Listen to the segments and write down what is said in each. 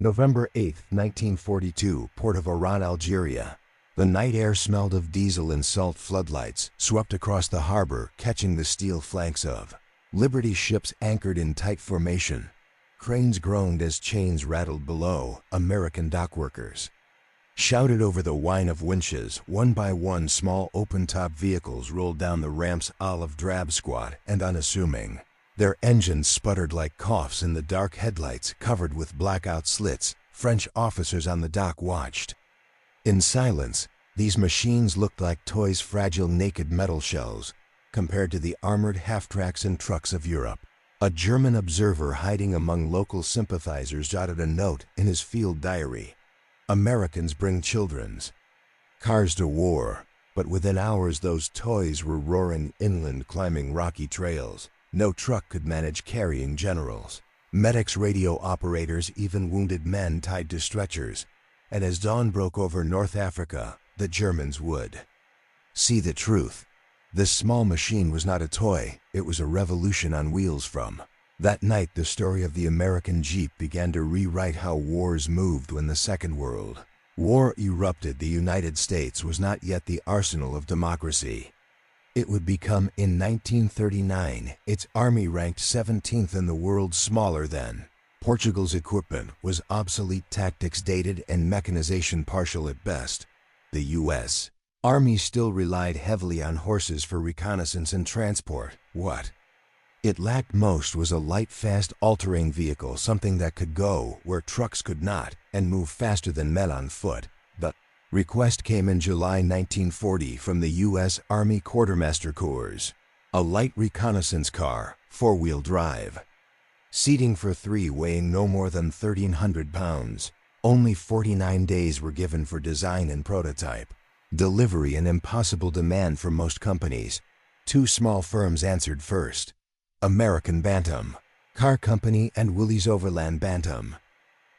November 8, 1942, port of Oran, Algeria. The night air smelled of diesel and salt floodlights swept across the harbor, catching the steel flanks of Liberty ships anchored in tight formation. Cranes groaned as chains rattled below. American dockworkers shouted over the whine of winches. One by one, small open-top vehicles rolled down the ramps, olive drab, squat, and unassuming. Their engines sputtered like coughs in the dark headlights covered with blackout slits. French officers on the dock watched. In silence, these machines looked like toys, fragile, naked metal shells, compared to the armored half-tracks and trucks of Europe. A German observer hiding among local sympathizers jotted a note in his field diary. Americans bring children's cars to war, but within hours those toys were roaring inland, climbing rocky trails. No truck could manage carrying generals, medics, radio operators, even wounded men tied to stretchers. And as dawn broke over North Africa, the Germans would see the truth. This small machine was not a toy, it was a revolution on wheels. From that night, the story of the American Jeep began to rewrite how wars moved. When the Second World War erupted, the United States was not yet the arsenal of democracy. It would become in 1939. Its army ranked 17th in the world, smaller than Portugal's. Equipment was obsolete, tactics dated, and mechanization partial at best. The U.S. Army still relied heavily on horses for reconnaissance and transport. What it lacked most was a light, fast, all-terrain vehicle, something that could go where trucks could not and move faster than men on foot. The request came in July 1940 from the U.S. Army Quartermaster Corps. A light reconnaissance car, four-wheel drive, seating for three, weighing no more than 1,300 pounds. Only 49 days were given for design and prototype. Delivery an impossible demand for most companies. Two small firms answered first: American Bantam Car Company and Willys Overland Bantam.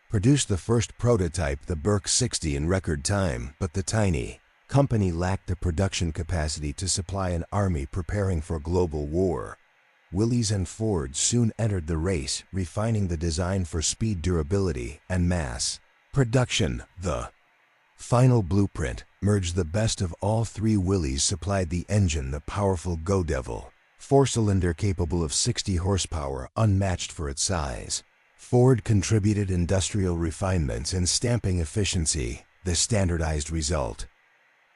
Produced the first prototype, the Burke 60, in record time, but the tiny company lacked the production capacity to supply an army preparing for global war. Willys and Ford soon entered the race, refining the design for speed, durability, and mass production. The final blueprint merged the best of all three. Willys supplied the engine, the powerful Go Devil, four-cylinder capable of 60 horsepower, unmatched for its size. Ford contributed industrial refinements and stamping efficiency. The standardized result,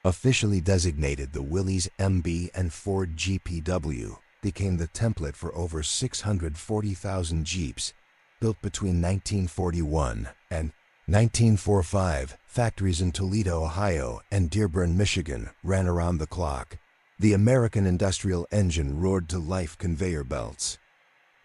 officially designated the Willys MB and Ford GPW, became the template for over 640,000 Jeeps built between 1941 and 1945. Factories in Toledo, Ohio, and Dearborn, Michigan ran around the clock. The American industrial engine roared to life. Conveyor belts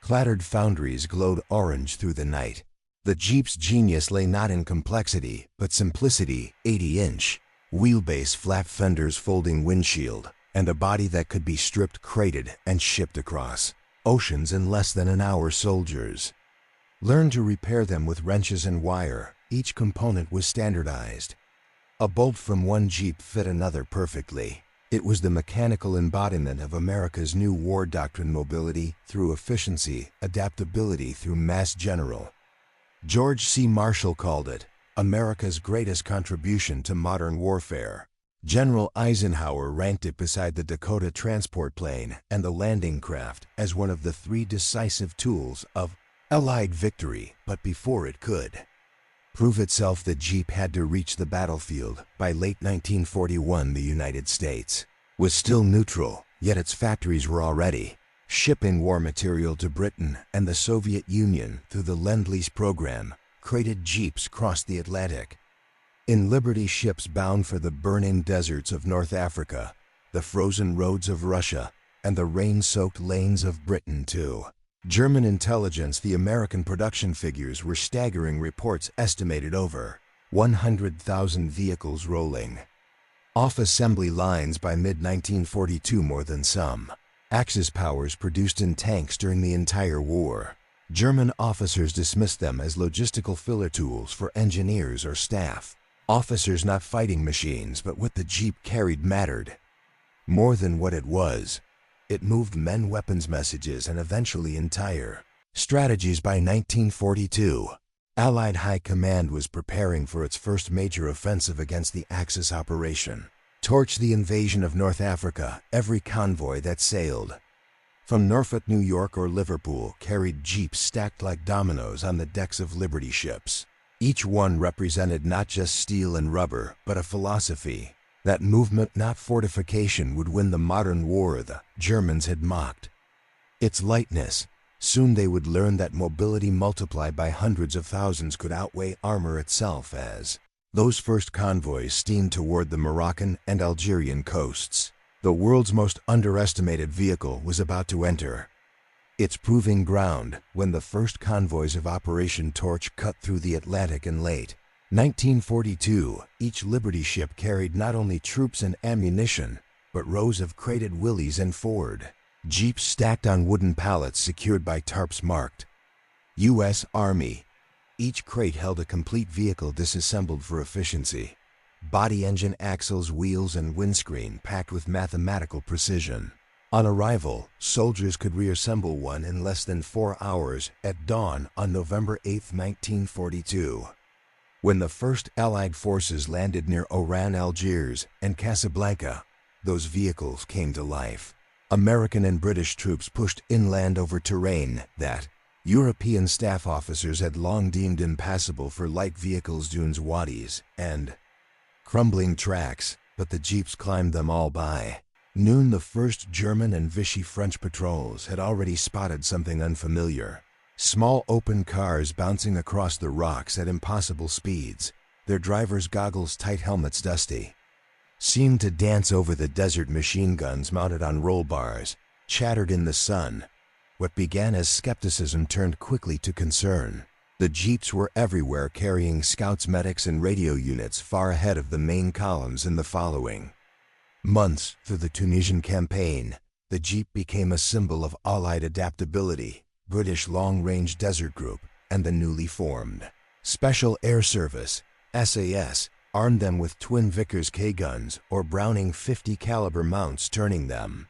clattered, foundries glowed orange through the night. The Jeep's genius lay not in complexity, but simplicity. 80-inch wheelbase, flat fenders, folding windshield, and a body that could be stripped, crated, and shipped across oceans in less than an hour. Soldiers learned to repair them with wrenches and wire. Each component was standardized. A bolt from one Jeep fit another perfectly. It was the mechanical embodiment of America's new war doctrine: mobility through efficiency, adaptability through mass. General George C. Marshall called it America's greatest contribution to modern warfare. General Eisenhower ranked it beside the Dakota transport plane and the landing craft as one of the three decisive tools of Allied victory. But before it could prove itself, the Jeep had to reach the battlefield. By late 1941, the United States was still neutral, yet its factories were already shipping war material to Britain and the Soviet Union. Through the Lend-Lease program, crated Jeeps crossed the Atlantic in Liberty ships bound for the burning deserts of North Africa, the frozen roads of Russia, and the rain-soaked lanes of Britain too. German intelligence, the American production figures were staggering. Reports estimated over 100,000 vehicles rolling off assembly lines by mid-1942, more than some Axis powers produced in tanks during the entire war. German officers dismissed them as logistical filler tools for engineers or staff. Officers, not fighting machines, but what the Jeep carried mattered more than what it was. It moved men, weapons, messages, and eventually entire strategies. By 1942, Allied High Command was preparing for its first major offensive against the Axis operation. Torch the invasion of North Africa, every convoy that sailed from Norfolk, New York or Liverpool carried jeeps stacked like dominoes on the decks of Liberty ships. Each one represented not just steel and rubber, but a philosophy. That movement, not fortification, would win the modern war the Germans had mocked. Its lightness. Soon they would learn that mobility multiplied by hundreds of thousands could outweigh armor itself as those first convoys steamed toward the Moroccan and Algerian coasts. The world's most underestimated vehicle was about to enter its proving ground when the first convoys of Operation Torch cut through the Atlantic in late 1942. Each Liberty ship carried not only troops and ammunition, but rows of crated Willys and Ford Jeeps stacked on wooden pallets secured by tarps marked U.S. Army. Each crate held a complete vehicle disassembled for efficiency. Body, engine, axles, wheels, and windscreen packed with mathematical precision. On arrival, soldiers could reassemble one in less than 4 hours at dawn on November 8, 1942. When the first Allied forces landed near Oran, Algiers, and Casablanca, those vehicles came to life. American and British troops pushed inland over terrain that European staff officers had long deemed impassable for light vehicles, dunes, wadis, and crumbling tracks, but the jeeps climbed them all by noon. The first German and Vichy French patrols had already spotted something unfamiliar. Small open cars bouncing across the rocks at impossible speeds, their drivers' goggles, tight helmets dusty, seemed to dance over the desert. Machine guns mounted on roll bars chattered in the sun. What began as skepticism turned quickly to concern. The jeeps were everywhere, carrying scouts, medics, and radio units far ahead of the main columns. In the following months, through the Tunisian campaign, the jeep became a symbol of Allied adaptability. British Long-Range Desert Group and the newly formed Special Air Service, SAS, armed them with twin Vickers K guns or Browning .50 caliber mounts, turning them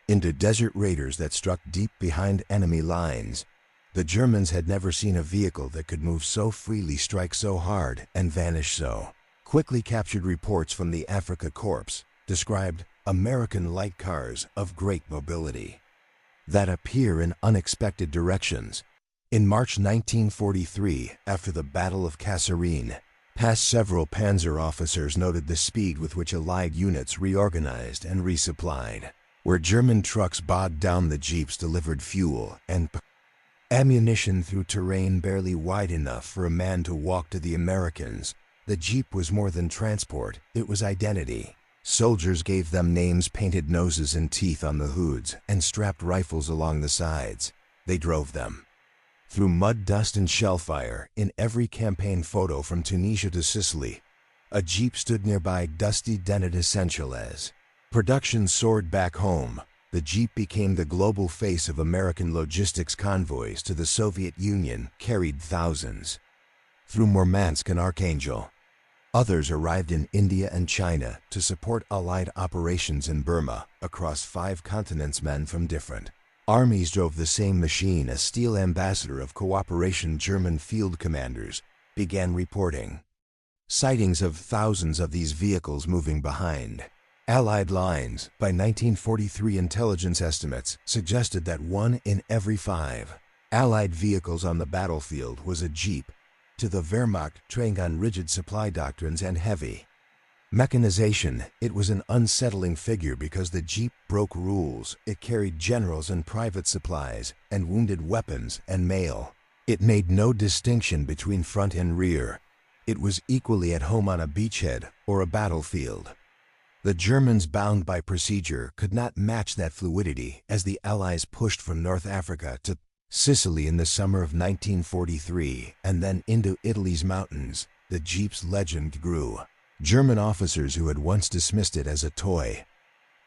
into desert raiders that struck deep behind enemy lines. The Germans had never seen a vehicle that could move so freely, strike so hard, and vanish so quickly. Captured reports from the Africa Corps described American light cars of great mobility that appear in unexpected directions. In March 1943, after the Battle of Kasserine, past several panzer officers noted the speed with which Allied units reorganized and resupplied. Where German trucks bogged down, the jeeps delivered fuel and ammunition through terrain barely wide enough for a man to walk. To the Americans, the jeep was more than transport, it was identity. Soldiers gave them names, painted noses and teeth on the hoods, and strapped rifles along the sides. They drove them through mud, dust, and shellfire. In every campaign photo from Tunisia to Sicily, a jeep stood nearby, dusty, dented, essential. As production soared back home, the jeep became the global face of American logistics. Convoys to the Soviet Union carried thousands through Murmansk and Archangel. Others arrived in India and China to support Allied operations in Burma. Across 5 continents, men from different armies drove the same machine. A steel ambassador of cooperation, German field commanders began reporting sightings of thousands of these vehicles moving behind Allied lines. By 1943, intelligence estimates suggested that 1 in every 5 Allied vehicles on the battlefield was a jeep. To the Wehrmacht, trained on rigid supply doctrines and heavy mechanization, it was an unsettling figure because the jeep broke rules. It carried generals and private supplies, and wounded weapons and mail. It made no distinction between front and rear. It was equally at home on a beachhead or a battlefield. The Germans, bound by procedure, could not match that fluidity as the Allies pushed from North Africa to Sicily in the summer of 1943, and then into Italy's mountains. The jeep's legend grew. German officers who had once dismissed it as a toy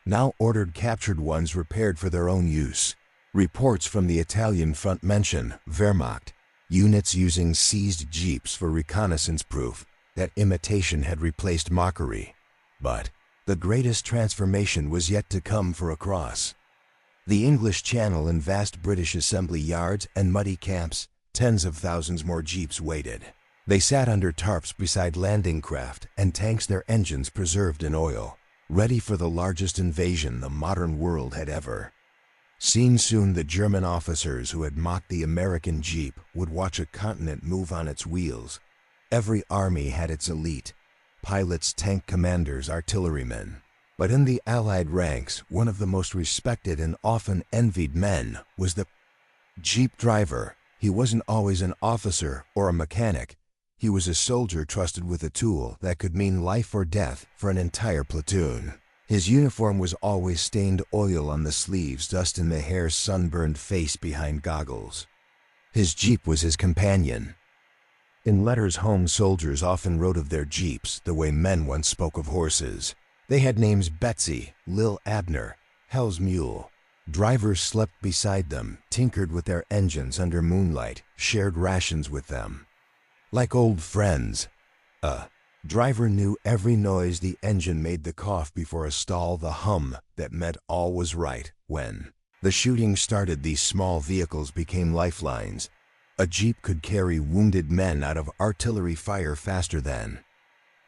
now ordered captured ones repaired for their own use. Reports from the Italian front mention Wehrmacht units using seized jeeps for reconnaissance, proof that imitation had replaced mockery. But the greatest transformation was yet to come. For across the English Channel, in vast British assembly yards and muddy camps, Tens of thousands more Jeeps waited. They sat under tarps beside landing craft and tanks, their engines preserved in oil, ready for the largest invasion the modern world had ever seen. Soon the German officers who had mocked the American Jeep would watch a continent move on its wheels. Every army had its elite: pilots, tank commanders, artillerymen. But in the Allied ranks, one of the most respected and often envied men was the Jeep driver. He wasn't always an officer or a mechanic. He was a soldier trusted with a tool that could mean life or death for an entire platoon. His uniform was always stained, oil on the sleeves, dust in the hair, sunburned face behind goggles. His Jeep was his companion. In letters home, soldiers often wrote of their Jeeps the way men once spoke of horses. They had names: Betsy, Lil Abner, Hell's Mule. Drivers slept beside them, tinkered with their engines under moonlight, shared rations with them. Like old friends. Driver knew every noise the engine made, the cough before a stall, the hum that meant all was right. When the shooting started, these small vehicles became lifelines. A Jeep could carry wounded men out of artillery fire faster than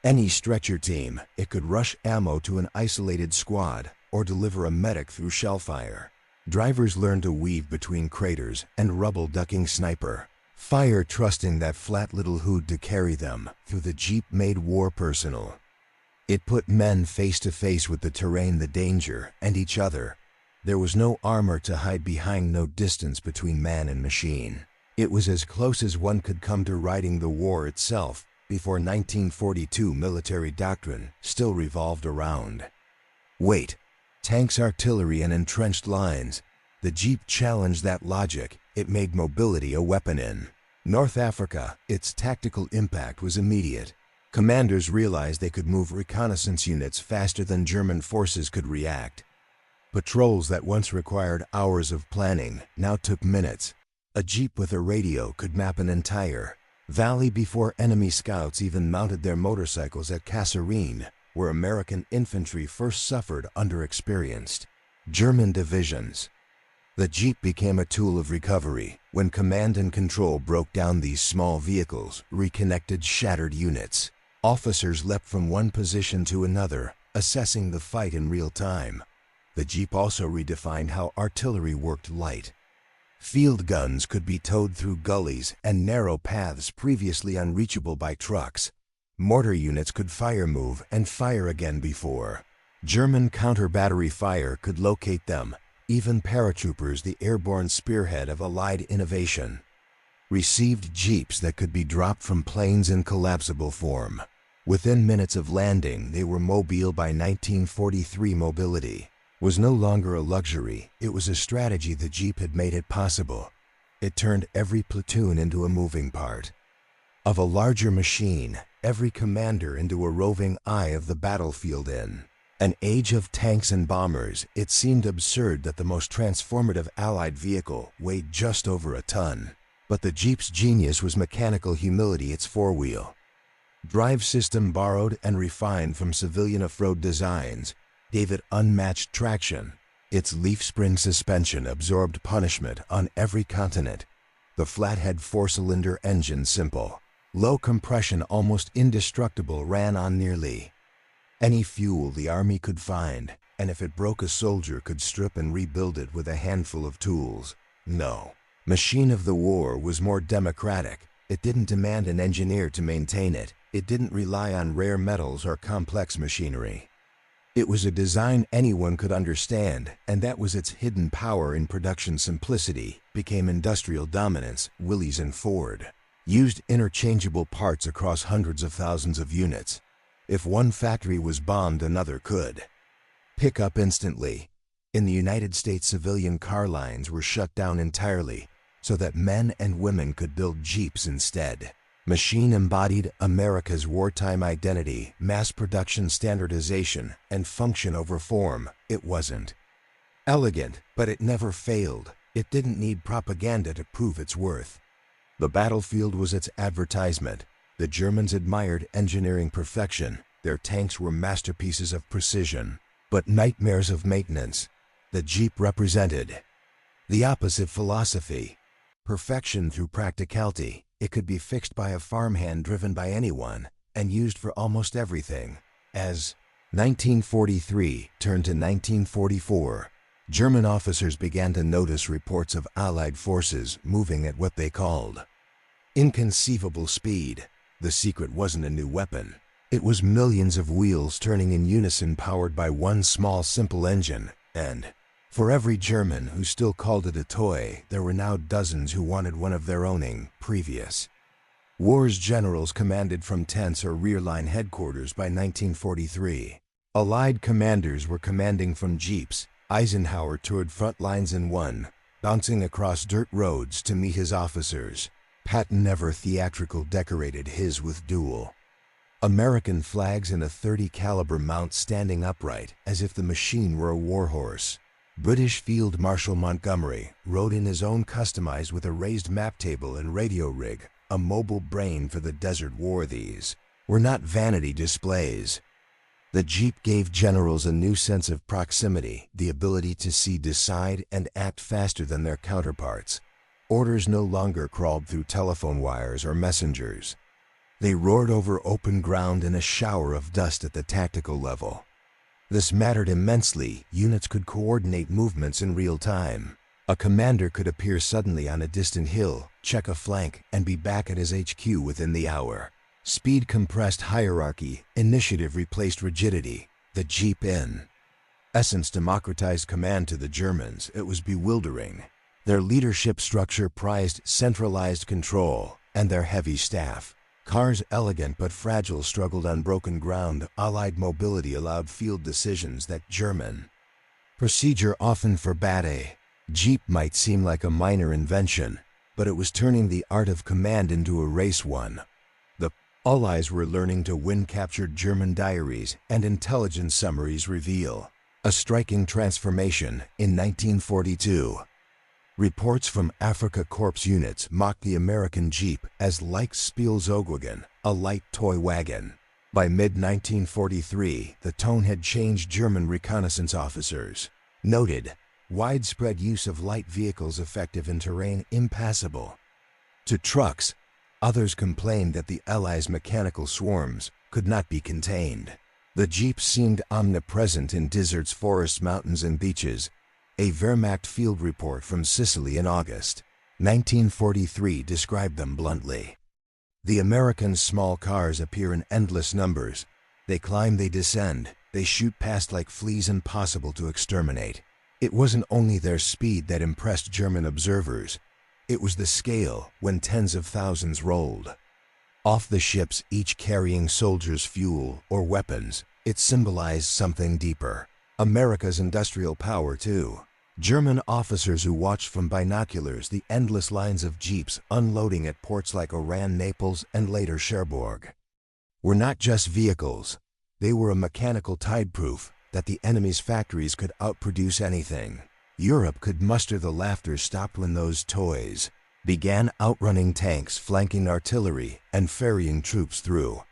any stretcher team. It could rush ammo to an isolated squad or deliver a medic through shellfire. Drivers learned to weave between craters and rubble, ducking sniper fire, trusting that flat little hood to carry them through. The Jeep made war personal. It put men face to face with the terrain, the danger, and each other. There was no armor to hide behind, no distance between man and machine. It was as close as one could come to riding the war itself. Before 1942, military doctrine still revolved around weight, tanks, artillery, and entrenched lines. The Jeep challenged that logic. It made mobility a weapon. In North Africa, its tactical impact was immediate. Commanders realized they could move reconnaissance units faster than German forces could react. Patrols that once required hours of planning now took minutes. A Jeep with a radio could map an entire valley before enemy scouts even mounted their motorcycles at Kasserine, where American infantry first suffered under experienced German divisions. The Jeep became a tool of recovery. When command and control broke down, these small vehicles reconnected shattered units. Officers leapt from one position to another, assessing the fight in real time. The Jeep also redefined how artillery worked. Light field guns could be towed through gullies and narrow paths previously unreachable by trucks. Mortar units could move and fire again before German counter-battery fire could locate them. Even paratroopers, the airborne spearhead of Allied innovation, received Jeeps that could be dropped from planes in collapsible form. Within minutes of landing, they were mobile. By 1943, mobility was no longer a luxury, it was a strategy. The Jeep had made it possible. It turned every platoon into a moving part of a larger machine, every commander into a roving eye of the battlefield. In an age of tanks and bombers, it seemed absurd that the most transformative Allied vehicle weighed just over a ton. But the Jeep's genius was mechanical humility. Its four-wheel drive system, borrowed and refined from civilian off-road designs, gave it unmatched traction. Its leaf spring suspension absorbed punishment on every continent. The flathead four-cylinder engine, simple, low compression, almost indestructible, ran on nearly any fuel the army could find, and if it broke, a soldier could strip and rebuild it with a handful of tools. No machine of the war was more democratic. It didn't demand an engineer to maintain it. It didn't rely on rare metals or complex machinery. It was a design anyone could understand, and that was its hidden power. In production, simplicity became industrial dominance. Willys and Ford used interchangeable parts across hundreds of thousands of units. If one factory was bombed, another could pick up instantly. In the United States, civilian car lines were shut down entirely so that men and women could build Jeeps instead. Machine embodied America's wartime identity, mass production, standardization, and function over form. It wasn't elegant, but it never failed. It didn't need propaganda to prove its worth. The battlefield was its advertisement. The Germans admired engineering perfection. Their tanks were masterpieces of precision, but nightmares of maintenance. The Jeep represented the opposite philosophy. Perfection through practicality, it could be fixed by a farmhand driven by anyone, and used for almost everything. As 1943 turned to 1944, German officers began to notice reports of Allied forces moving at what they called inconceivable speed. The secret wasn't a new weapon. It was millions of wheels turning in unison powered by one small simple engine, and for every German who still called it a toy, there were now dozens who wanted one of their owning previous. War's generals commanded from tents or rear-line headquarters by 1943. Allied commanders were commanding from jeeps. Eisenhower toured front lines in one, bouncing across dirt roads to meet his officers. Patton never theatrical decorated his with dual American flags and a .30 caliber mount standing upright as if the machine were a warhorse. British Field Marshal Montgomery rode in his own customized with a raised map table and radio rig, a mobile brain for the desert war. These were not vanity displays. The Jeep gave generals a new sense of proximity, the ability to see, decide, and act faster than their counterparts. Orders no longer crawled through telephone wires or messengers. They roared over open ground in a shower of dust at the tactical level. This mattered immensely. Units could coordinate movements in real time. A commander could appear suddenly on a distant hill, check a flank, and be back at his HQ within the hour. Speed compressed hierarchy, initiative replaced rigidity. The Jeep in essence democratized command to the Germans. It was bewildering. Their leadership structure prized centralized control, and their heavy staff. Cars elegant but fragile struggled on broken ground. Allied mobility allowed field decisions that German procedure often forbade. A Jeep might seem like a minor invention, but it was turning the art of command into a race one. The Allies were learning to win. Captured German diaries and intelligence summaries reveal a striking transformation in 1942. Reports from Afrika Korps units mocked the American Jeep as Spielzeuwagen, a light toy wagon. By mid-1943, the tone had changed. German reconnaissance officers noted widespread use of light vehicles effective in terrain impassable to trucks. Others complained that the Allies' mechanical swarms could not be contained. The Jeeps seemed omnipresent in deserts, forests, mountains, and beaches. A Wehrmacht field report from Sicily in August 1943 described them bluntly. The Americans' small cars appear in endless numbers. They climb, they descend, they shoot past like fleas, impossible to exterminate. It wasn't only their speed that impressed German observers. It was the scale, when tens of thousands rolled off the ships, each carrying soldiers' fuel or weapons. It symbolized something deeper. America's industrial power, too. German officers who watched from binoculars the endless lines of jeeps unloading at ports like Oran, Naples, and later Cherbourg were not just vehicles. They were a mechanical tide-proof that the enemy's factories could outproduce anything. Europe could muster. The laughter stopped when those toys began outrunning tanks, flanking artillery, and ferrying troops through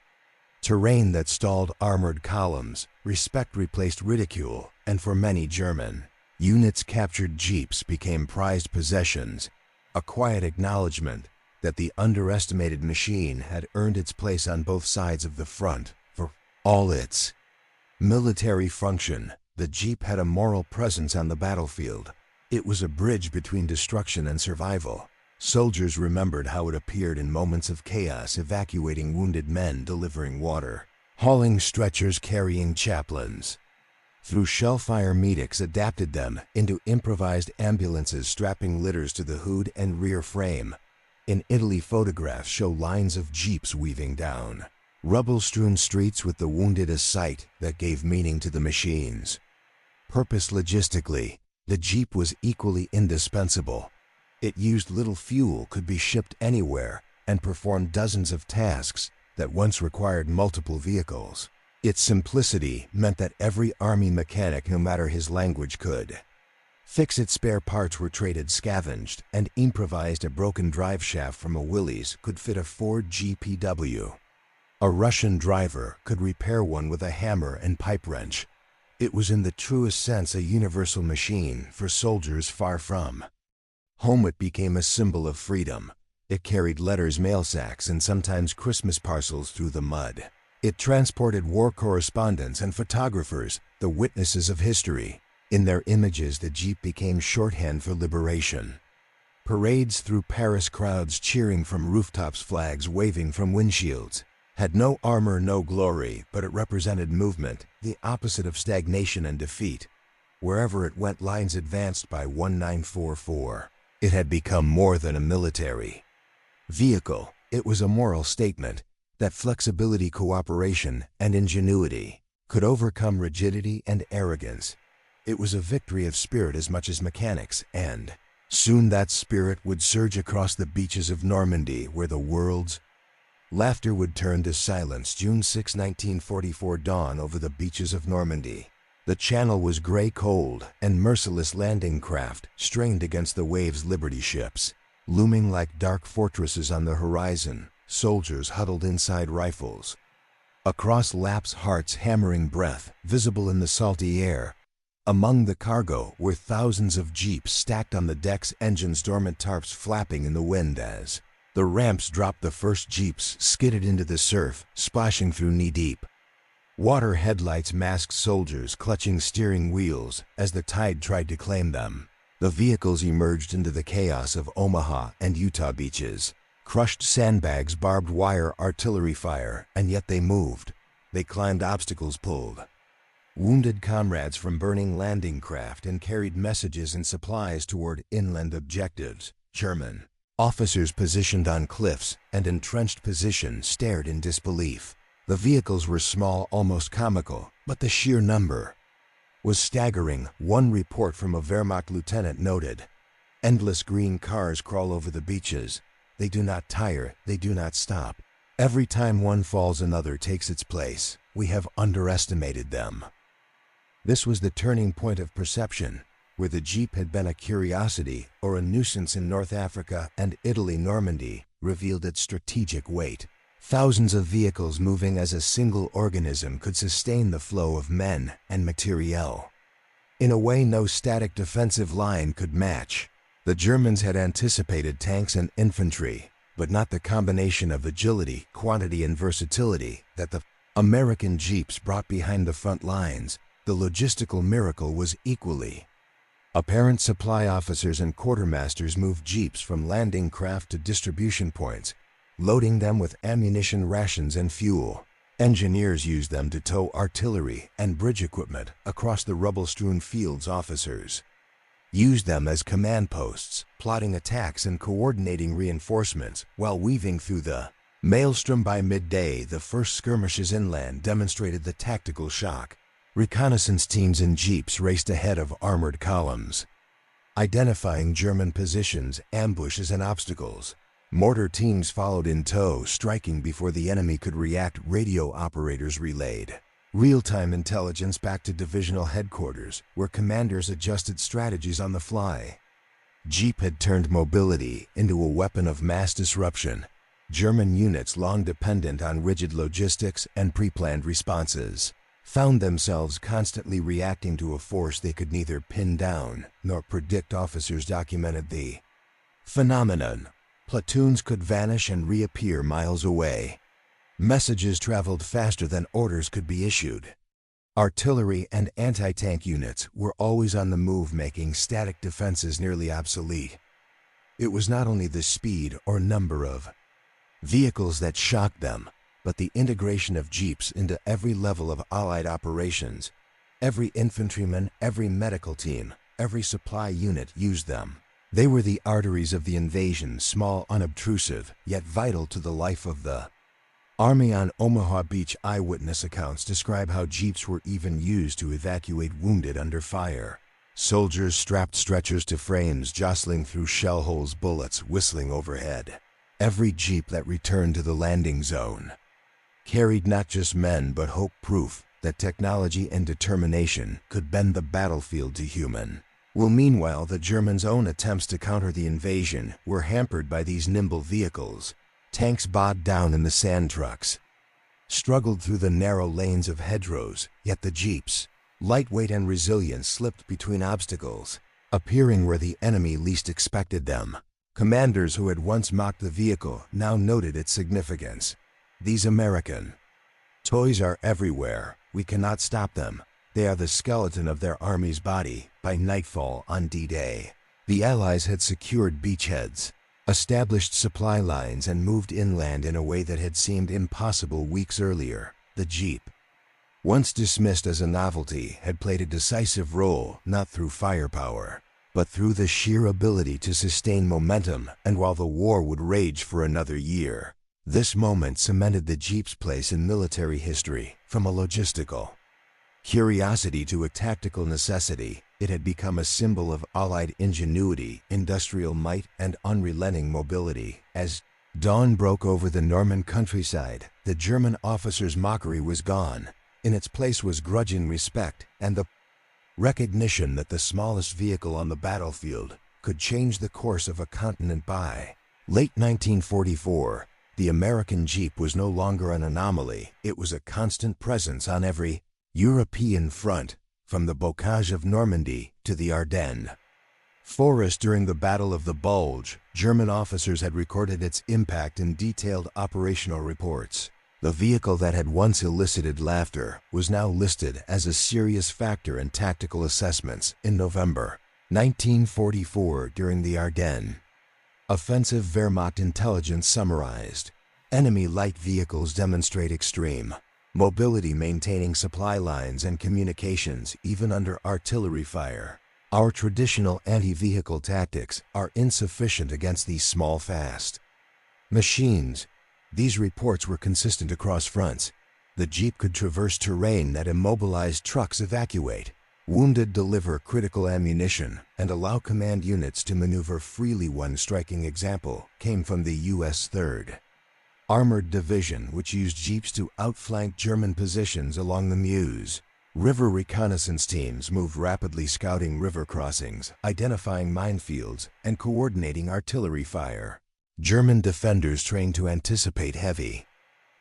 terrain that stalled armored columns. Respect replaced ridicule, and for many German units, captured jeeps became prized possessions, a quiet acknowledgement that the underestimated machine had earned its place on both sides of the front. For all its military function, the Jeep had a moral presence on the battlefield. It was a bridge between destruction and survival. Soldiers remembered how it appeared in moments of chaos, evacuating wounded men, delivering water, hauling stretchers, carrying chaplains through shellfire. Medics adapted them into improvised ambulances, strapping litters to the hood and rear frame. In Italy, photographs show lines of jeeps weaving down rubble-strewn streets with the wounded, a sight that gave meaning to the machines. Purpose. Logistically, the Jeep was equally indispensable. It used little fuel, could be shipped anywhere, and performed dozens of tasks that once required multiple vehicles. Its simplicity meant that every army mechanic, no matter his language, could fix it. Spare parts were traded, scavenged, and improvised. A broken drive shaft from a Willys could fit a Ford GPW. A Russian driver could repair one with a hammer and pipe wrench. It was in the truest sense a universal machine for soldiers far from Home it became a symbol of freedom. It carried letters, mail sacks, and sometimes Christmas parcels through the mud. It transported war correspondents and photographers, the witnesses of history. In their images, the Jeep became shorthand for liberation. Parades through Paris, crowds cheering from rooftops, flags waving from windshields. Had no armor, no glory, but it represented movement, the opposite of stagnation and defeat. Wherever it went, lines advanced by 1944. It had become more than a military vehicle. It was a moral statement that flexibility, cooperation, and ingenuity could overcome rigidity and arrogance. It was a victory of spirit as much as mechanics, and soon that spirit would surge across the beaches of Normandy, where the world's laughter would turn to silence. June 6, 1944, dawn over the beaches of Normandy. The channel was gray, cold, and merciless. Landing craft strained against the waves. Liberty ships looming like dark fortresses on the horizon. Soldiers huddled inside rifles. Across laps, hearts hammering, breath visible in the salty air. Among the cargo were thousands of jeeps stacked on the decks, engines dormant, tarps flapping in the wind as the ramps dropped. The first jeeps skidded into the surf, splashing through knee-deep water. Headlights masked soldiers clutching steering wheels as the tide tried to claim them. The vehicles emerged into the chaos of Omaha and Utah beaches. Crushed sandbags, barbed wire, artillery fire, and yet they moved. They climbed obstacles, pulled wounded comrades from burning landing craft, and carried messages and supplies toward inland objectives. German officers positioned on cliffs and entrenched positions stared in disbelief. The vehicles were small, almost comical, but the sheer number was staggering. One report from a Wehrmacht lieutenant noted, "Endless green cars crawl over the beaches. They do not tire, they do not stop. Every time one falls, another takes its place. We have underestimated them." This was the turning point of perception. Where the Jeep had been a curiosity or a nuisance in North Africa and Italy, Normandy revealed its strategic weight. Thousands of vehicles moving as a single organism could sustain the flow of men and materiel in a way no static defensive line could match. The Germans had anticipated tanks and infantry, but not the combination of agility, quantity, and versatility that the American Jeeps brought behind the front lines. The logistical miracle was equally apparent. Supply officers and quartermasters moved Jeeps from landing craft to distribution points, loading them with ammunition, rations, and fuel. Engineers used them to tow artillery and bridge equipment across the rubble-strewn fields. Officers used them as command posts, plotting attacks and coordinating reinforcements while weaving through the maelstrom. By midday, the first skirmishes inland demonstrated the tactical shock. Reconnaissance teams in Jeeps raced ahead of armored columns, identifying German positions, ambushes, and obstacles. Mortar teams followed in tow, striking before the enemy could react. Radio operators relayed real-time intelligence back to divisional headquarters, where commanders adjusted strategies on the fly. Jeep had turned mobility into a weapon of mass disruption. German units, long dependent on rigid logistics and pre-planned responses, found themselves constantly reacting to a force they could neither pin down nor predict. Officers documented the phenomenon. Platoons could vanish and reappear miles away. Messages traveled faster than orders could be issued. Artillery and anti-tank units were always on the move, making static defenses nearly obsolete. It was not only the speed or number of vehicles that shocked them, but the integration of Jeeps into every level of Allied operations. Every infantryman, every medical team, every supply unit used them. They were the arteries of the invasion, small, unobtrusive, yet vital to the life of the Army. On Omaha Beach, eyewitness accounts describe how Jeeps were even used to evacuate wounded under fire. Soldiers strapped stretchers to frames, jostling through shell holes, bullets whistling overhead. Every Jeep that returned to the landing zone carried not just men but hope, proof that technology and determination could bend the battlefield to human. Well, meanwhile, the Germans' own attempts to counter the invasion were hampered by these nimble vehicles. Tanks bogged down in the sand, trucks struggled through the narrow lanes of hedgerows, yet the Jeeps, lightweight and resilient, slipped between obstacles. appearing where the enemy least expected them. Commanders who had once mocked the vehicle now noted its significance. These American toys are everywhere. We cannot stop them. They are the skeleton of their army's body. By nightfall on D-Day, the Allies had secured beachheads, established supply lines, and moved inland in a way that had seemed impossible weeks earlier. The Jeep, once dismissed as a novelty, had played a decisive role, not through firepower, but through the sheer ability to sustain momentum. And while the war would rage for another year, this moment cemented the Jeep's place in military history. From a logistical curiosity to a tactical necessity, it had become a symbol of Allied ingenuity, industrial might, and unrelenting mobility. As dawn broke over the Norman countryside, the German officer's mockery was gone. In its place was grudging respect and the recognition that the smallest vehicle on the battlefield could change the course of a continent. By late 1944, the American Jeep was no longer an anomaly. It was a constant presence on every European front, from the bocage of Normandy to the Ardennes forest. During the Battle of the Bulge, German officers had recorded its impact in detailed operational reports. The vehicle that had once elicited laughter was now listed as a serious factor in tactical assessments. In November 1944, during the Ardennes offensive, Wehrmacht intelligence summarized, enemy light vehicles demonstrate extreme mobility, maintaining supply lines and communications even under artillery fire. Our traditional anti-vehicle tactics are insufficient against these small, fast machines. These reports were consistent across fronts. The Jeep could traverse terrain that immobilized trucks, evacuate wounded, deliver critical ammunition, and allow command units to maneuver freely. One striking example came from the U.S. 3rd Armored Division, which used Jeeps to outflank German positions along the Meuse River. Reconnaissance teams moved rapidly, scouting river crossings, identifying minefields, and coordinating artillery fire. German defenders trained to anticipate heavy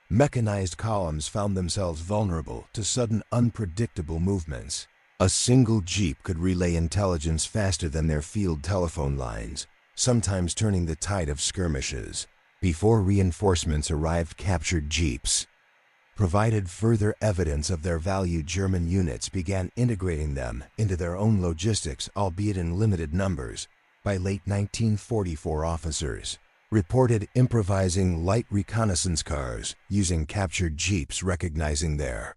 mechanized columns found themselves vulnerable to sudden, unpredictable movements. A single Jeep could relay intelligence faster than their field telephone lines, sometimes turning the tide of skirmishes. Before reinforcements arrived, captured Jeeps provided further evidence of their value. German units began integrating them into their own logistics, albeit in limited numbers. By late 1944, officers reported improvising light reconnaissance cars using captured Jeeps, recognizing their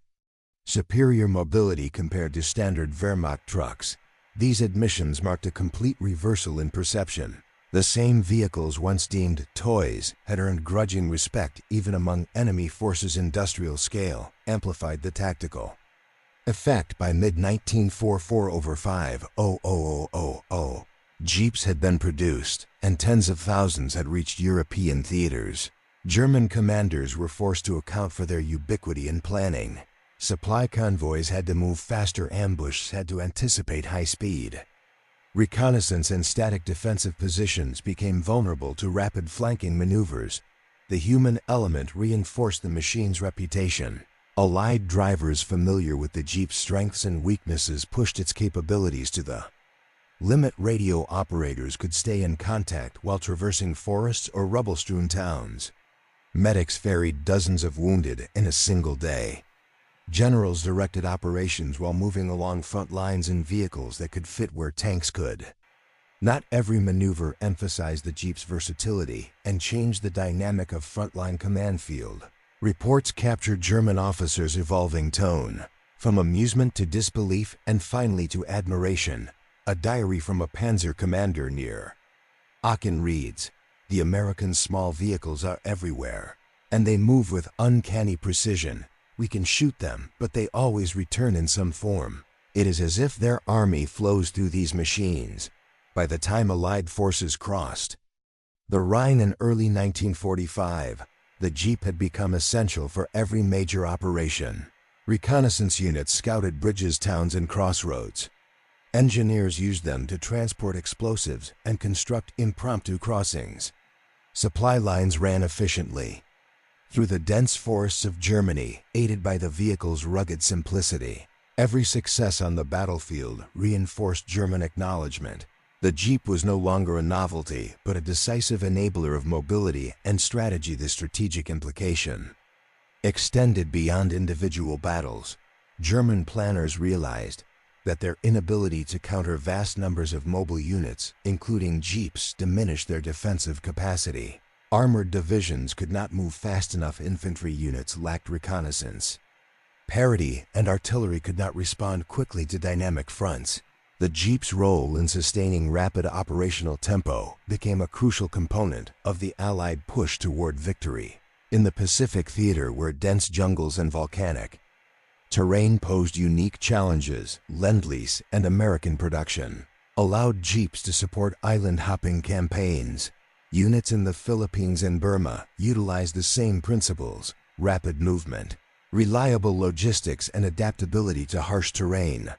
superior mobility compared to standard Wehrmacht trucks. These admissions marked a complete reversal in perception. The same vehicles once deemed toys had earned grudging respect even among enemy forces. Industrial scale amplified the tactical effect. By mid-1944, over 5,000 Jeeps had been produced, and tens of thousands had reached European theaters. German commanders were forced to account for their ubiquity in planning. Supply convoys had to move faster, ambushes had to anticipate high speed. Reconnaissance and static defensive positions became vulnerable to rapid flanking maneuvers. The human element reinforced the machine's reputation. Allied drivers familiar with the Jeep's strengths and weaknesses pushed its capabilities to the limit. Radio operators could stay in contact while traversing forests or rubble-strewn towns. Medics ferried dozens of wounded in a single day. Generals directed operations while moving along front lines in vehicles that could fit where tanks could. Not every maneuver emphasized the Jeep's versatility and changed the dynamic of frontline command field. Reports captured German officers' evolving tone, from amusement to disbelief and finally to admiration. A diary from a Panzer commander near Aachen reads, "The American small vehicles are everywhere, and they move with uncanny precision. We can shoot them, but they always return in some form. It is as if their army flows through these machines." By the time Allied forces crossed the Rhine in early 1945, the Jeep had become essential for every major operation. Reconnaissance units scouted bridges, towns, and crossroads. Engineers used them to transport explosives and construct impromptu crossings. Supply lines ran efficiently through the dense forests of Germany, aided by the vehicle's rugged simplicity. Every success on the battlefield reinforced German acknowledgement. The Jeep was no longer a novelty, but a decisive enabler of mobility and strategy. The strategic implication extended beyond individual battles. German planners realized that their inability to counter vast numbers of mobile units, including Jeeps, diminished their defensive capacity. Armored divisions could not move fast enough. Infantry units lacked reconnaissance parity, and artillery could not respond quickly to dynamic fronts. The Jeep's role in sustaining rapid operational tempo became a crucial component of the Allied push toward victory. In the Pacific theater, where dense jungles and volcanic terrain posed unique challenges, Lend-Lease and American production allowed Jeeps to support island-hopping campaigns. Units in the Philippines and Burma utilized the same principles: rapid movement, reliable logistics, and adaptability to harsh terrain.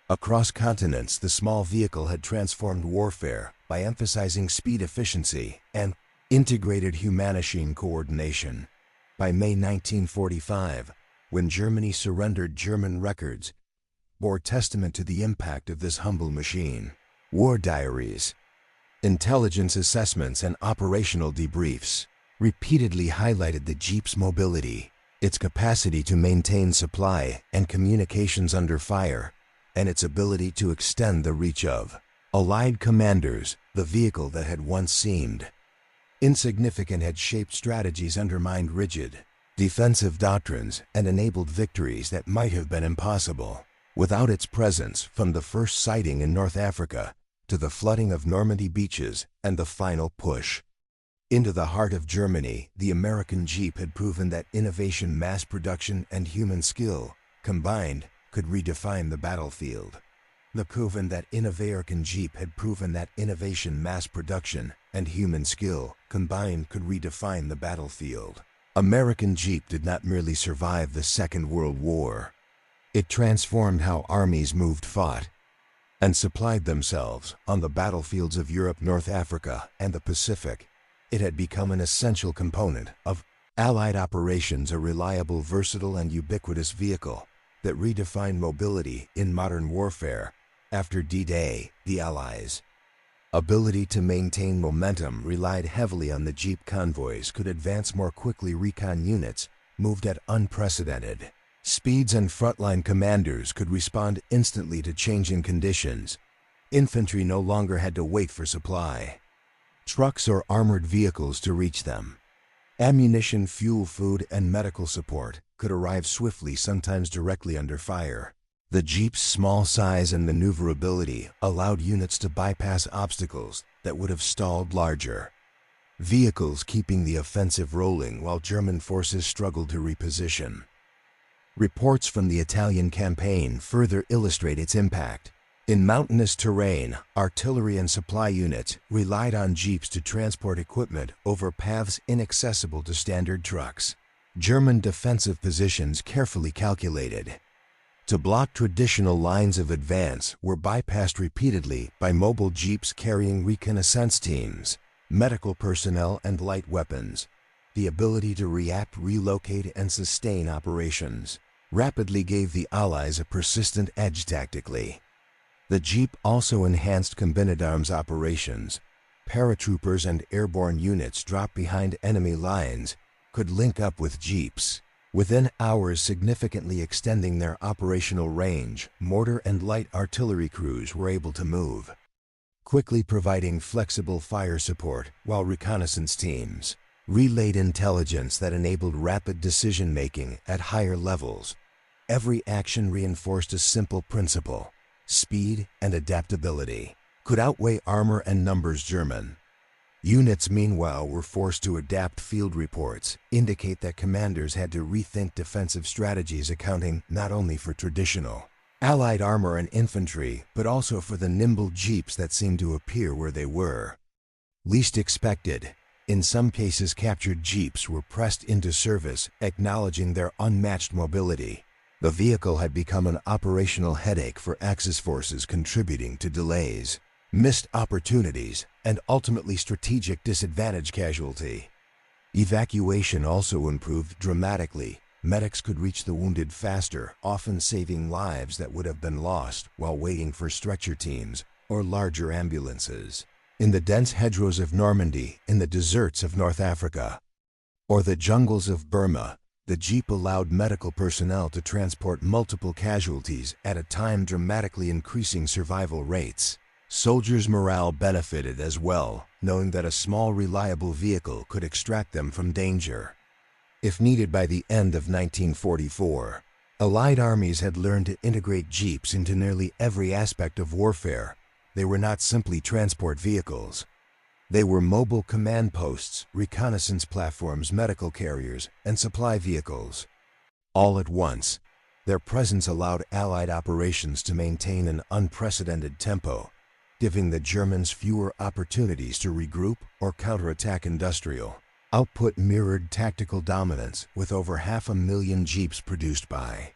Across continents, the small vehicle had transformed warfare by emphasizing speed, efficiency, and integrated human-machine coordination. By May 1945, when Germany surrendered, German records bore testament to the impact of this humble machine. War diaries, intelligence assessments, and operational debriefs repeatedly highlighted the Jeep's mobility, its capacity to maintain supply and communications under fire, and its ability to extend the reach of Allied commanders. The vehicle that had once seemed insignificant had shaped strategies, undermined rigid defensive doctrines, and enabled victories that might have been impossible without its presence. From the first sighting in North Africa to the flooding of Normandy beaches and the final push into the heart of Germany, the American Jeep had proven that innovation, mass production, and human skill combined could redefine the battlefield. American Jeep had proven that innovation, mass production, and human skill combined could redefine the battlefield. American Jeep did not merely survive the Second World War. It transformed how armies moved, fought, and supplied themselves on the battlefields of Europe, North Africa, and the Pacific. It had become an essential component of Allied operations, a reliable, versatile, and ubiquitous vehicle that redefined mobility in modern warfare. After D-Day, the Allies' ability to maintain momentum relied heavily on the Jeep. Convoys could advance more quickly, recon units moved at unprecedented speeds, and frontline commanders could respond instantly to changing conditions. Infantry no longer had to wait for supply trucks or armored vehicles to reach them. Ammunition, fuel, food, and medical support could arrive swiftly, sometimes directly under fire. The Jeep's small size and maneuverability allowed units to bypass obstacles that would have stalled larger vehicles, keeping the offensive rolling while German forces struggled to reposition. Reports from the Italian campaign further illustrate its impact. In mountainous terrain, artillery and supply units relied on Jeeps to transport equipment over paths inaccessible to standard trucks. German defensive positions, carefully calculated to block traditional lines of advance, were bypassed repeatedly by mobile Jeeps carrying reconnaissance teams, medical personnel, and light weapons. The ability to react, relocate, and sustain operations rapidly gave the Allies a persistent edge tactically. The Jeep also enhanced combined arms operations. Paratroopers and airborne units dropped behind enemy lines could link up with Jeeps within hours, significantly extending their operational range. Mortar and light artillery crews were able to move quickly, providing flexible fire support, while reconnaissance teams relayed intelligence that enabled rapid decision-making at higher levels. Every action reinforced a simple principle: speed and adaptability could outweigh armor and numbers. German units, meanwhile, were forced to adapt. Field reports indicate that commanders had to rethink defensive strategies, accounting not only for traditional Allied armor and infantry, but also for the nimble Jeeps that seemed to appear where they were least expected. In some cases, captured Jeeps were pressed into service, acknowledging their unmatched mobility. The vehicle had become an operational headache for Axis forces, contributing to delays, missed opportunities, and ultimately strategic disadvantage. Casualty evacuation also improved dramatically. medics could reach the wounded faster, often saving lives that would have been lost while waiting for stretcher teams or larger ambulances. In the dense hedgerows of Normandy, in the deserts of North Africa, or the jungles of Burma, the Jeep allowed medical personnel to transport multiple casualties at a time dramatically increasing survival rates. Soldiers' morale benefited as well, knowing that a small, reliable vehicle could extract them from danger. If needed by the end of 1944, Allied armies had learned to integrate Jeeps into nearly every aspect of warfare. They were not simply transport vehicles. They were mobile command posts, reconnaissance platforms, medical carriers, and supply vehicles. All at once, their presence allowed Allied operations to maintain an unprecedented tempo, giving the Germans fewer opportunities to regroup or counterattack. Industrial output mirrored tactical dominance, with over 500,000 Jeeps produced by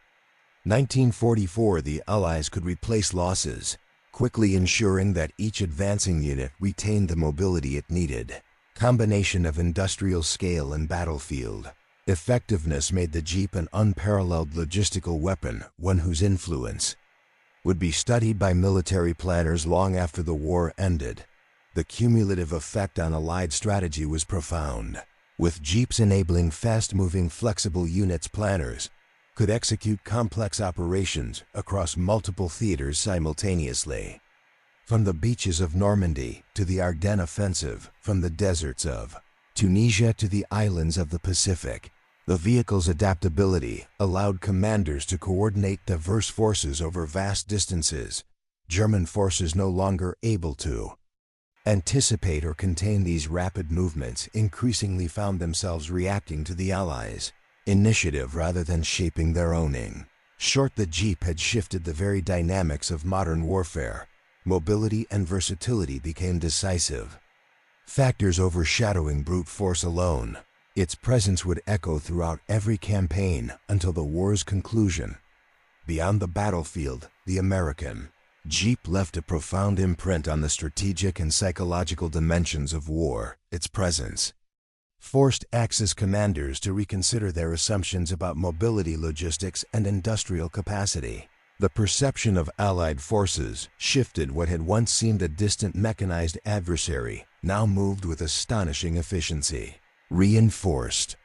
1944. The Allies could replace losses, quickly ensuring that each advancing unit retained the mobility it needed. Combination of industrial scale and battlefield effectiveness made the Jeep an unparalleled logistical weapon, one whose influence would be studied by military planners long after the war ended. The cumulative effect on Allied strategy was profound. With Jeeps enabling fast-moving, flexible units, planners could execute complex operations across multiple theaters simultaneously. From the beaches of Normandy to the Ardennes offensive, from the deserts of Tunisia to the islands of the Pacific, the vehicle's adaptability allowed commanders to coordinate diverse forces over vast distances. German forces no longer able to anticipate or contain these rapid movements increasingly found themselves reacting to the Allies' initiative rather than shaping their own. Short, the Jeep had shifted the very dynamics of modern warfare. Mobility and versatility became decisive factors overshadowing brute force alone. Its presence would echo throughout every campaign until the war's conclusion. Beyond the battlefield, the American Jeep left a profound imprint on the strategic and psychological dimensions of war. Its presence forced Axis commanders to reconsider their assumptions about mobility, logistics, and industrial capacity. The perception of Allied forces shifted. What had once seemed a distant mechanized adversary now moved with astonishing efficiency, reinforced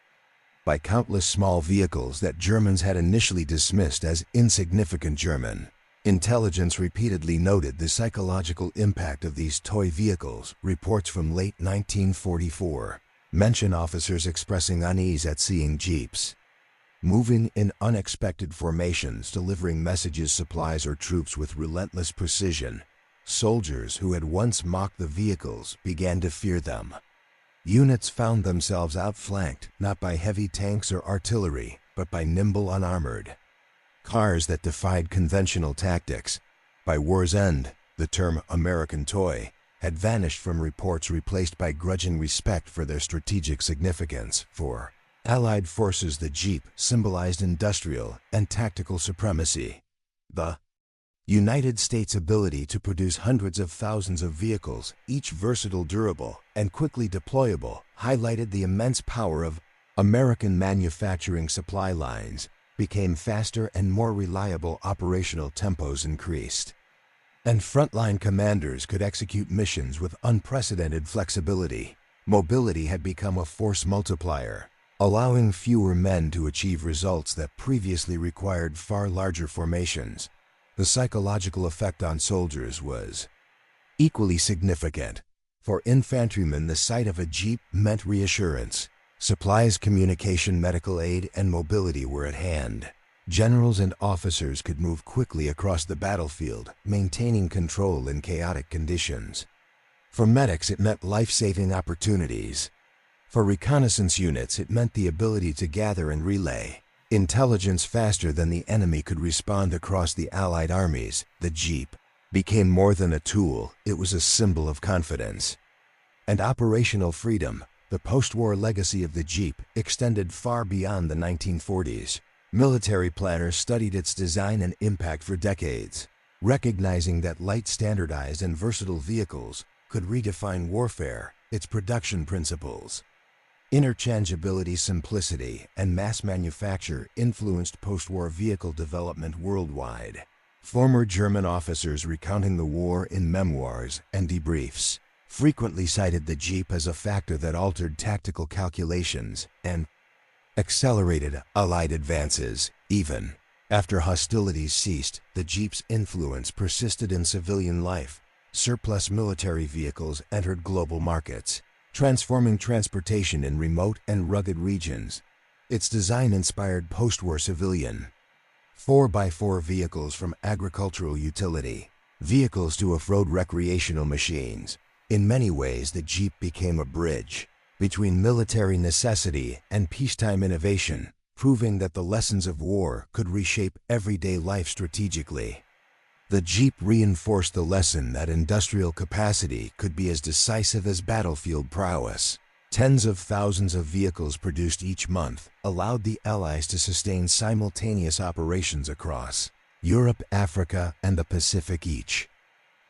by countless small vehicles that Germans had initially dismissed as insignificant. German intelligence repeatedly noted the psychological impact of these toy vehicles. Reports from late 1944 mention officers expressing unease at seeing Jeeps moving in unexpected formations, delivering messages, supplies, or troops with relentless precision. Soldiers who had once mocked the vehicles began to fear them. Units found themselves outflanked not by heavy tanks or artillery, but by nimble, unarmored cars that defied conventional tactics. By war's end, the term American toy had vanished from reports, replaced by grudging respect for their strategic significance. For Allied forces, the Jeep symbolized industrial and tactical supremacy. The United States' ability to produce hundreds of thousands of vehicles, each versatile, durable, and quickly deployable, highlighted the immense power of American manufacturing. Supply lines became faster and more reliable, operational tempos increased, and frontline commanders could execute missions with unprecedented flexibility. Mobility had become a force multiplier, allowing fewer men to achieve results that previously required far larger formations. The psychological effect on soldiers was equally significant. For infantrymen, the sight of a Jeep meant reassurance. Supplies, communication, medical aid, and mobility were at hand. Generals and officers could move quickly across the battlefield, maintaining control in chaotic conditions. For medics, it meant life-saving opportunities. For reconnaissance units, it meant the ability to gather and relay intelligence faster than the enemy could respond. Across the Allied armies, the Jeep became more than a tool. It was a symbol of confidence and operational freedom. The post-war legacy of the Jeep extended far beyond the 1940s. Military planners studied its design and impact for decades, recognizing that light, standardized, and versatile vehicles could redefine warfare. Its production principles Interchangeability, simplicity, and mass manufacture influenced post-war vehicle development worldwide. Former German officers recounting the war in memoirs and debriefs frequently cited the Jeep as a factor that altered tactical calculations and accelerated Allied advances. Even after hostilities ceased, the Jeep's influence persisted in civilian life. Surplus military vehicles entered global markets, transforming transportation in remote and rugged regions. Its design inspired post-war civilian 4x4 vehicles, from agricultural utility vehicles to off-road recreational machines. In many ways, the Jeep became a bridge between military necessity and peacetime innovation, proving that the lessons of war could reshape everyday life strategically. The Jeep reinforced the lesson that industrial capacity could be as decisive as battlefield prowess. Tens of thousands of vehicles produced each month allowed the Allies to sustain simultaneous operations across Europe, Africa, and the Pacific. Each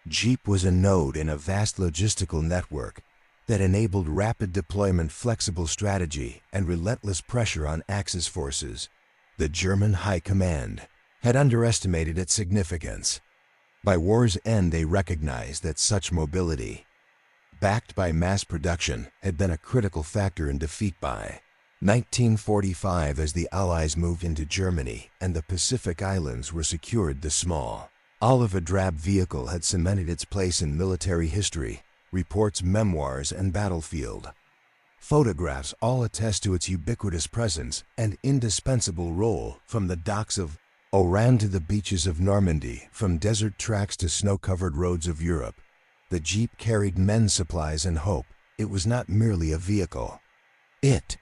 Jeep was a node in a vast logistical network that enabled rapid deployment, flexible strategy, and relentless pressure on Axis forces. The German High Command had underestimated its significance. By war's end, they recognized that such mobility, backed by mass production, had been a critical factor in defeat. By 1945, as the Allies moved into Germany and the Pacific Islands were secured, the small, olive-drab vehicle had cemented its place in military history. Reports, memoirs, and battlefield photographs all attest to its ubiquitous presence and indispensable role. From the docks of Oran to the beaches of Normandy, from desert tracks to snow-covered roads of Europe, the Jeep carried men, supplies, and hope. It was not merely a vehicle. It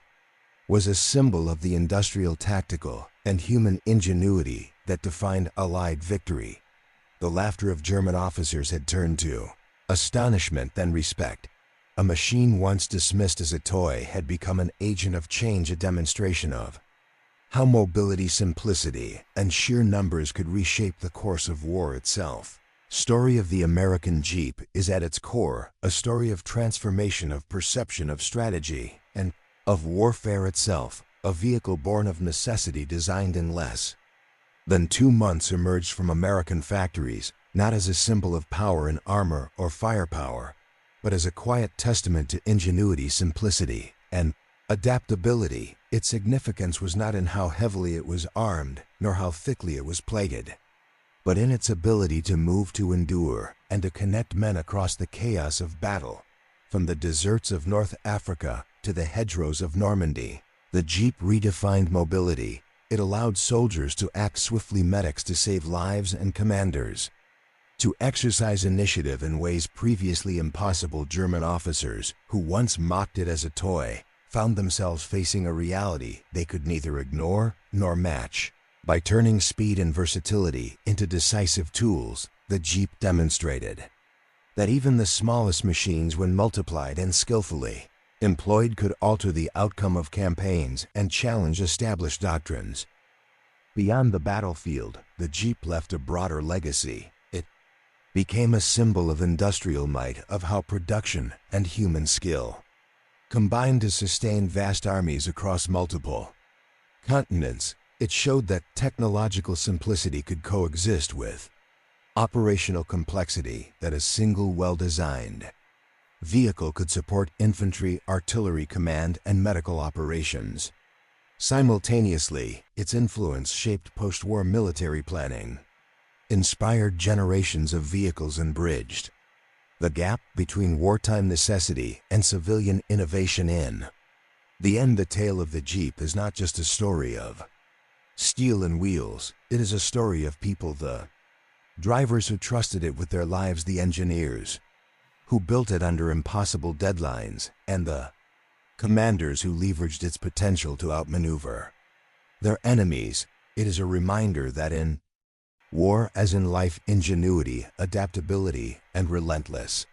was a symbol of the industrial, tactical, and human ingenuity that defined Allied victory. The laughter of German officers had turned to astonishment, then respect. A machine once dismissed as a toy had become an agent of change, a demonstration of how mobility, simplicity, and sheer numbers could reshape the course of war itself. Story of the American Jeep is at its core a story of transformation, of perception, of strategy, and of warfare itself. A vehicle born of necessity, designed in less than 2 months, emerged from American factories, not as a symbol of power and armor or firepower, but as a quiet testament to ingenuity, simplicity, and adaptability. Its significance was not in how heavily it was armed, nor how thickly it was plated, but in its ability to move, to endure, and to connect men across the chaos of battle. From the deserts of North Africa to the hedgerows of Normandy, the Jeep redefined mobility. It allowed soldiers to act swiftly, medics to save lives, and commanders to exercise initiative in ways previously impossible. German officers, who once mocked it as a toy, found themselves facing a reality they could neither ignore nor match. By turning speed and versatility into decisive tools, the Jeep demonstrated that even the smallest machines, when multiplied and skillfully employed, could alter the outcome of campaigns and challenge established doctrines. Beyond the battlefield, the Jeep left a broader legacy. It became a symbol of industrial might, of how production and human skill combined to sustain vast armies across multiple continents. It showed that technological simplicity could coexist with operational complexity, that a single, well-designed vehicle could support infantry, artillery command, and medical operations. Simultaneously, its influence shaped post-war military planning, inspired generations of vehicles, and bridged the gap between wartime necessity and civilian innovation. In the end, the tale of the Jeep is not just a story of steel and wheels. It is a story of people, the drivers who trusted it with their lives, the engineers who built it under impossible deadlines, and the commanders who leveraged its potential to outmaneuver their enemies. It is a reminder that in war, as in life, ingenuity, adaptability, and relentless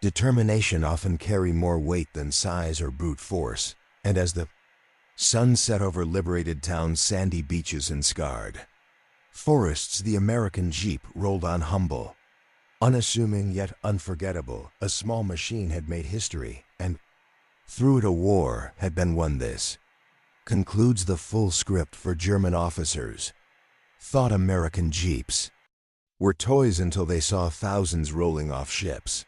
determination often carry more weight than size or brute force. And as the sun set over liberated towns, sandy beaches, and scarred forests, the American Jeep rolled on, humble, unassuming, yet unforgettable. A small machine had made history, and Through it a war had been won. This concludes the full script for German officers. Thought American Jeeps were toys until they saw thousands rolling off ships.